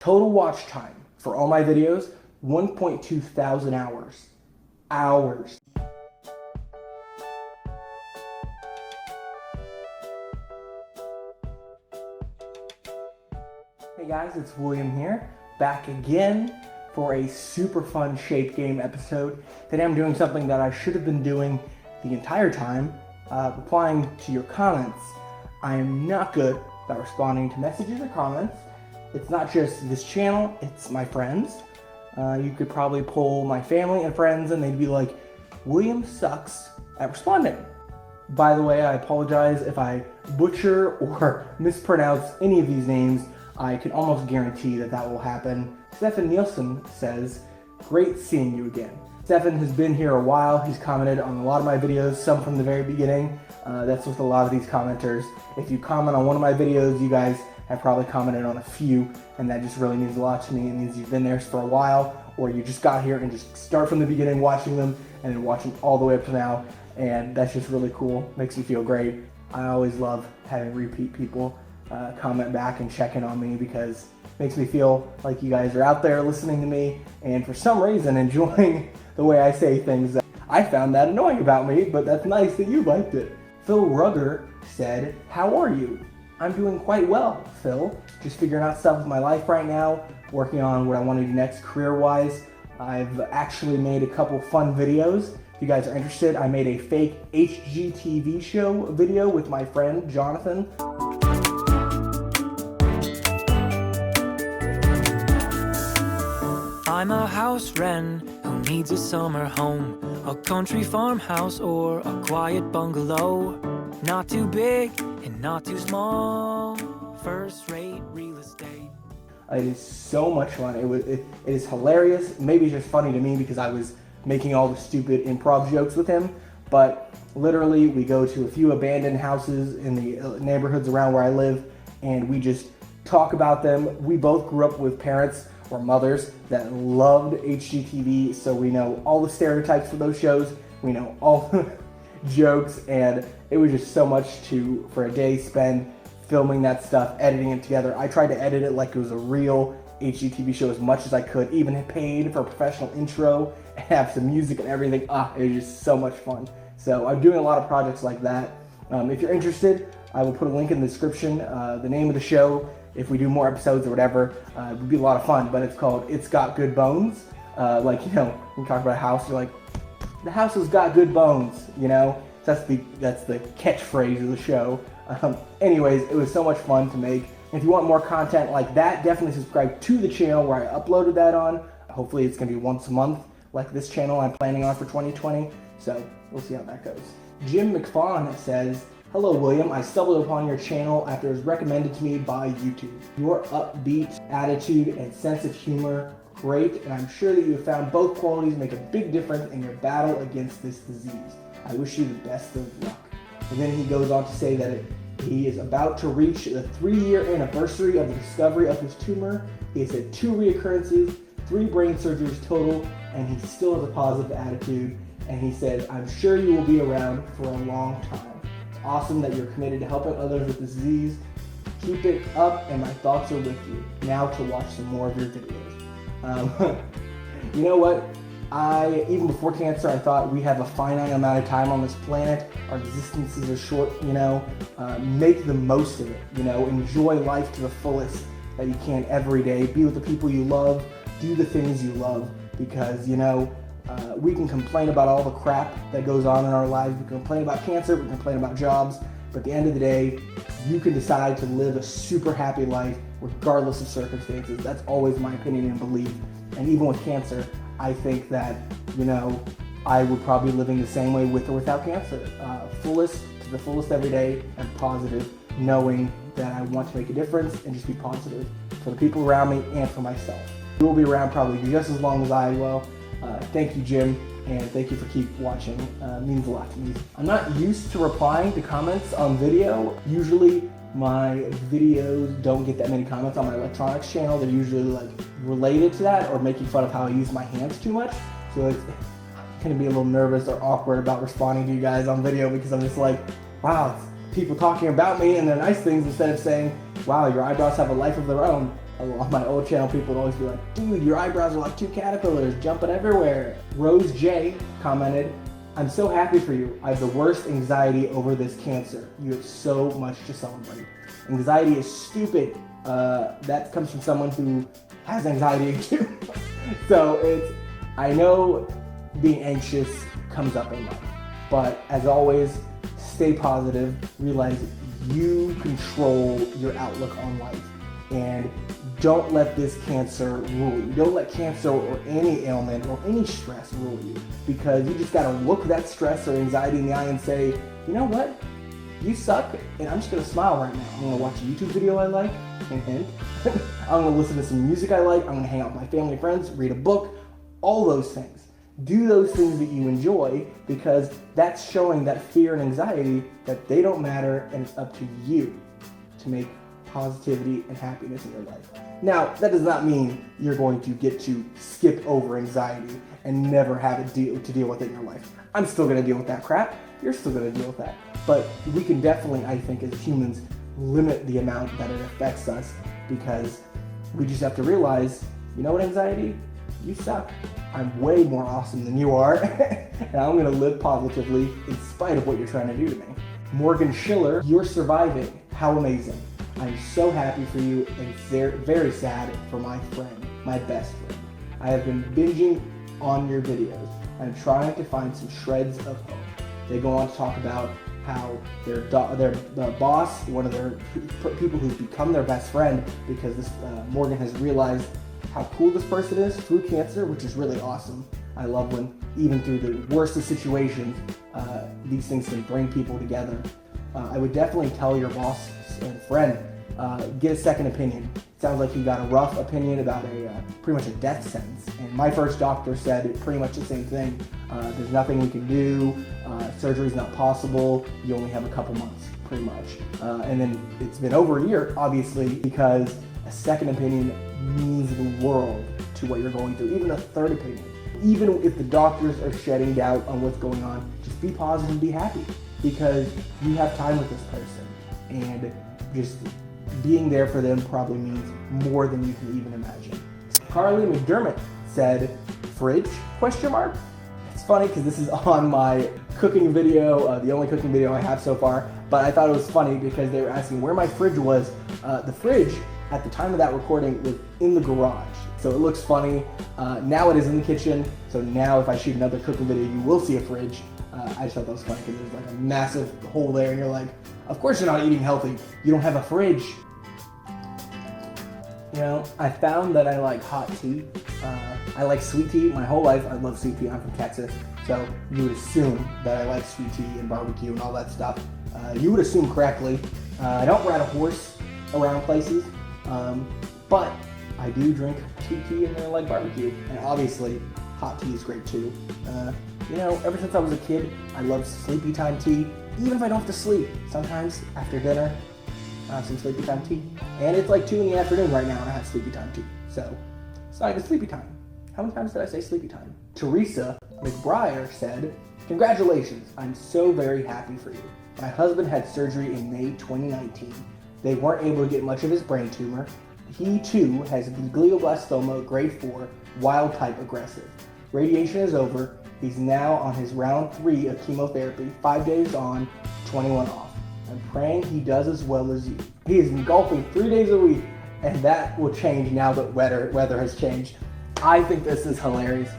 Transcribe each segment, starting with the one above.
Total watch time for all my videos, 1.2 thousand hours. Hours. Hey guys, it's William here, back again for a super fun Shape Game episode. Today I'm doing something that I should have been doing the entire time, replying to your comments. I am not good at responding to messages or comments. It's not just this channel, it's my friends. You could probably poll my family and friends and they'd be like, William sucks at responding. By the way, I apologize if I butcher or mispronounce any of these names. I can almost guarantee that that will happen. Stefan Nielsen says, great seeing you again. Stefan has been here a while. He's commented on a lot of my videos, some from the very beginning. That's with a lot of these commenters. If you comment on one of my videos, you guys have probably commented on a few, and that just really means a lot to me. It means you've been there for a while, or you just got here and just start from the beginning watching them, and then watch them all the way up to now, and that's just really cool. Makes me feel great. I always love having repeat people comment back and check in on me because it makes me feel like you guys are out there listening to me, and for some reason enjoying the way I say things. I found that annoying about me, but that's nice that you liked it. Phil Rugger said, how are you? I'm doing quite well, Phil. Just figuring out stuff with my life right now, working on what I want to do next career-wise. I've actually made a couple fun videos. If you guys are interested, I made a fake HGTV show video with my friend, Jonathan. I'm a house wren who needs a summer home, a country farmhouse or a quiet bungalow. Not too big and not too small, first-rate real estate. It is so much fun. It is hilarious. Maybe it's just funny to me because I was making all the stupid improv jokes with him, but literally we go to a few abandoned houses in the neighborhoods around where I live, and we just talk about them. We both grew up with parents or mothers that loved HGTV, so we know all the stereotypes for those shows. We know all the jokes, and it was just so much for a day spend filming that stuff, editing it together. I tried to edit it like it was a real HGTV show as much as I could, even paid for a professional intro and have some music and everything. It was just so much fun. So I'm doing a lot of projects like that. If you're interested, I will put a link in the description. The name of the show, if we do more episodes or whatever, it would be a lot of fun, but it's called It's Got Good Bones. Like, you know, when you talk about a house, you're like, the house has got good bones, you know? That's the catchphrase of the show. Anyways, it was so much fun to make. If you want more content like that, definitely subscribe to the channel where I uploaded that on. Hopefully it's gonna be once a month, like this channel I'm planning on for 2020. So we'll see how that goes. Jim McFarlane says, hello William, I stumbled upon your channel after it was recommended to me by YouTube. Your upbeat attitude and sense of humor, great, and I'm sure that you have found both qualities make a big difference in your battle against this disease. I wish you the best of luck. And then he goes on to say that he is about to reach the 3-year anniversary of the discovery of his tumor. He has had 2 reoccurrences, 3 brain surgeries total, and he still has a positive attitude. And he said, I'm sure you will be around for a long time. It's awesome that you're committed to helping others with this disease. Keep it up, and my thoughts are with you. Now to watch some more of your videos. You know what? Even before cancer, I thought we have a finite amount of time on this planet. Our existences are short, you know. Make the most of it, you know. Enjoy life to the fullest that you can every day. Be with the people you love. Do the things you love because, you know, we can complain about all the crap that goes on in our lives. We can complain about cancer. We can complain about jobs. But at the end of the day, you can decide to live a super happy life regardless of circumstances. That's always my opinion and belief. And even with cancer, I think that, you know, I would probably be living the same way with or without cancer. To the fullest every day and positive, knowing that I want to make a difference and just be positive for the people around me and for myself. You will be around probably just as long as I will. Thank you, Jim, and thank you for keep watching. It means a lot to me. I'm not used to replying to comments on video. Usually my videos don't get that many comments on my electronics channel. They're usually like related to that or making fun of how I use my hands too much. So it's gonna be a little nervous or awkward about responding to you guys on video because I'm just like, wow, it's people talking about me and their nice things instead of saying, wow, your eyebrows have a life of their own. On my old channel, people would always be like, dude, your eyebrows are like two caterpillars jumping everywhere. Rose J commented, I'm so happy for you. I have the worst anxiety over this cancer. You have so much to celebrate. Anxiety is stupid. That comes from someone who has anxiety too. So I know being anxious comes up in life, but as always, stay positive, realize you control your outlook on life, and don't let this cancer rule you. Don't let cancer or any ailment or any stress rule you, because you just gotta look that stress or anxiety in the eye and say, you know what? You suck, and I'm just gonna smile right now. I'm gonna watch a YouTube video I like, hint. I'm gonna listen to some music I like. I'm gonna hang out with my family and friends, read a book, all those things. Do those things that you enjoy, because that's showing that fear and anxiety that they don't matter, and it's up to you to make positivity and happiness in your life. Now, that does not mean you're going to get to skip over anxiety and never have it to deal with it in your life. I'm still going to deal with that crap. You're still going to deal with that. But we can definitely, I think, as humans, limit the amount that it affects us, because we just have to realize, you know what, anxiety? You suck. I'm way more awesome than you are, and I'm going to live positively in spite of what you're trying to do to me. Morgan Schiller, you're surviving. How amazing. I'm so happy for you, and very, very sad for my friend, my best friend. I have been binging on your videos. I'm trying to find some shreds of hope. They go on to talk about how their boss, one of their people who's become their best friend, because this Morgan has realized how cool this person is through cancer, which is really awesome. I love when, even through the worst of situations, these things can bring people together. I would definitely tell your boss and friend, get a second opinion. It sounds like he got a rough opinion about pretty much a death sentence. And my first doctor said pretty much the same thing. There's nothing we can do. Surgery's not possible. You only have a couple months, pretty much. And then it's been over a year, obviously, because a second opinion means the world to what you're going through. Even a third opinion. Even if the doctors are shedding doubt on what's going on, just be positive and be happy, because you have time with this person. And just being there for them probably means more than you can even imagine. Carly McDermott said, fridge, question mark? It's funny because this is on my cooking video, the only cooking video I have so far, but I thought it was funny because they were asking where my fridge was. The fridge, at the time of that recording, was in the garage. So it looks funny. Now it is in the kitchen, so now if I shoot another cooking video, you will see a fridge. I just thought that was funny because there's like a massive hole there, and you're like, of course you're not eating healthy. You don't have a fridge. You know, I found that I like hot tea. I like sweet tea. My whole life I love sweet tea. I'm from Texas, so you would assume that I like sweet tea and barbecue and all that stuff. You would assume correctly. I don't ride a horse around places, but I do drink sweet tea and I like barbecue. And obviously, hot tea is great too. You know, ever since I was a kid, I love sleepy time tea. Even if I don't have to sleep, sometimes after dinner, I have some sleepy time tea. And it's like 2 in the afternoon right now and I have sleepy time tea. So, it's not even sleepy time. How many times did I say sleepy time? Teresa McBriar said, congratulations, I'm so very happy for you. My husband had surgery in May 2019. They weren't able to get much of his brain tumor. He too has glioblastoma grade 4, wild type aggressive. Radiation is over. He's now on his round 3 of chemotherapy, 5 days on, 21 off. I'm praying he does as well as you. He is golfing 3 days a week, and that will change now that weather has changed. I think this is hilarious.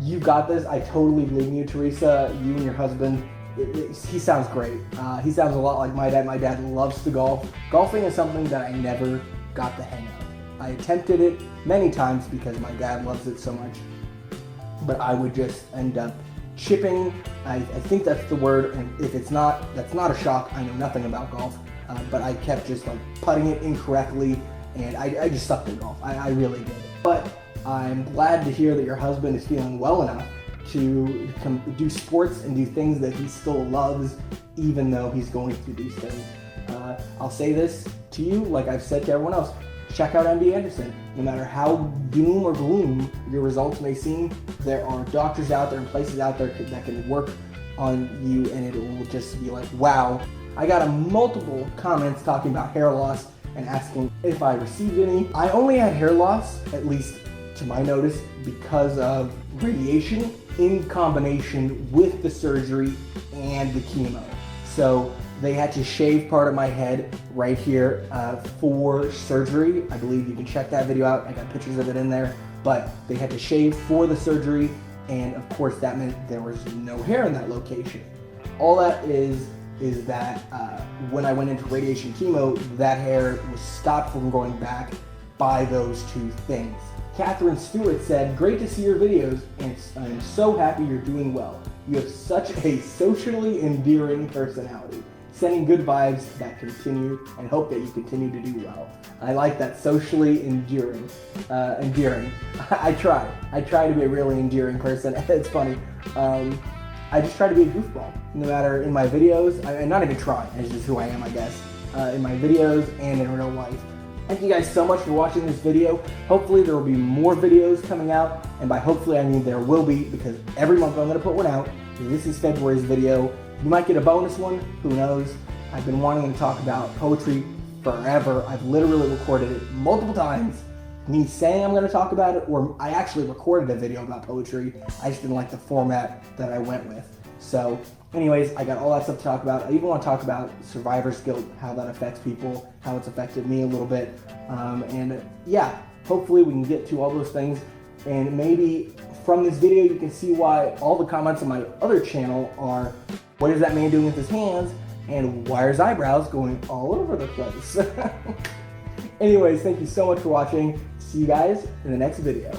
You got this. I totally believe in you, Teresa. You and your husband, he sounds great. He sounds a lot like my dad. My dad loves to golf. Golfing is something that I never got the hang of. I attempted it many times because my dad loves it so much, but I would just end up chipping. I think that's the word, and if it's not, that's not a shock. I know nothing about golf, but I kept just like putting it incorrectly, and I just sucked at golf. I really did. But I'm glad to hear that your husband is feeling well enough to do sports and do things that he still loves, even though he's going through these things. I'll say this to you, like I've said to everyone else, check out MD Anderson. No matter how doom or gloom your results may seem, there are doctors out there and places out there that can work on you, and it will just be like, wow. I got multiple comments talking about hair loss, and asking if I received any. I only had hair loss, at least to my notice, because of radiation in combination with the surgery and the chemo. So they had to shave part of my head right here for surgery. I believe you can check that video out. I got pictures of it in there. But they had to shave for the surgery, and of course that meant there was no hair in that location. All that is that when I went into radiation chemo, that hair was stopped from growing back by those two things. Catherine Stewart said, "Great to see your videos, and I'm so happy you're doing well. You have such a socially endearing personality. Sending good vibes that continue, and hope that you continue to do well." I like that, socially endearing. I try to be a really endearing person. It's funny. I just try to be a goofball, no matter in my videos. I not even try, it's just who I am, I guess. In my videos and in real life. Thank you guys so much for watching this video. Hopefully there will be more videos coming out, and by hopefully I mean there will be, because every month I'm gonna put one out. This is February's video. You might get a bonus one, who knows? I've been wanting to talk about poetry forever. I've literally recorded it multiple times. Me saying I'm gonna talk about it, or I actually recorded a video about poetry. I just didn't like the format that I went with. So anyways, I got all that stuff to talk about. I even want to talk about survivor's guilt, how that affects people, how it's affected me a little bit. And yeah, hopefully we can get to all those things. And maybe from this video, you can see why all the comments on my other channel are, what is that man doing with his hands? And why are his eyebrows going all over the place? Anyways, thank you so much for watching. See you guys in the next video.